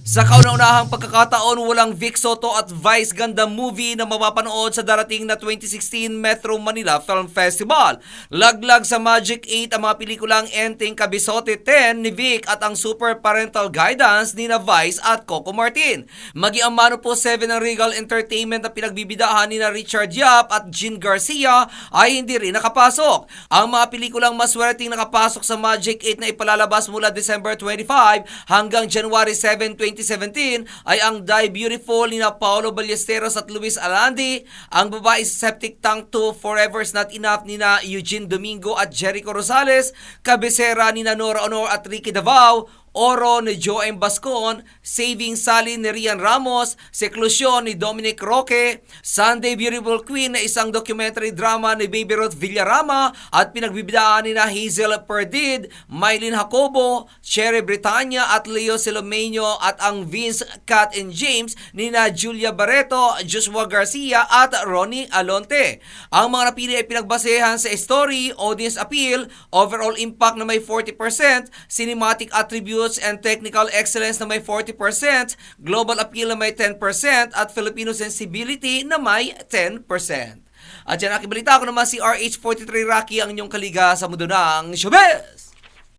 Sa kauna-unahang pagkakataon, walang Vic Soto at Vice Ganda movie na mapapanood sa darating na 2016 Metro Manila Film Festival. Laglag sa Magic 8 ang mga pelikulang Enteng Kabisote 10 ni Vic at ang Super Parental Guidance ni na Vice at Coco Martin. Maging ang Mano po 7 ng Regal Entertainment na pinagbibidahan ni na Richard Yap at Jean Garcia ay hindi rin nakapasok. Ang mga pelikulang maswerteng nakapasok sa Magic 8 na ipalalabas mula December 25 hanggang January 7, 2017 ay ang Die Beautiful ni na Paolo Ballesteros at Luis Alandi, ang Babae sa Septic Tank 2 Forever's Not Enough ni na Eugene Domingo at Jericho Rosales, Cabecera ni na Nora Honor at Ricky Davao, Oro ni Joem Bascon, Saving Sally ni Rian Ramos, Seclusion ni Dominic Roque, Sunday Beautiful Queen na isang documentary drama ni Baby Ruth Villarama at pinagbibidaan ni na Hazel Perdid, Mylene Jacobo, Cherry Britannia at Leo Silomeño at ang Vince, Kat and James ni na Julia Barreto, Joshua Garcia at Ronnie Alonte. Ang mga napili ay pinagbasehan sa story, audience appeal, overall impact na may 40%, cinematic attributes and technical excellence na may 40%, global appeal na may 10%, at Filipino sensibility na may 10%. At yan, aking balita, ako naman si RH43 Rocky, ang inyong kaliga sa mundo ng showbiz!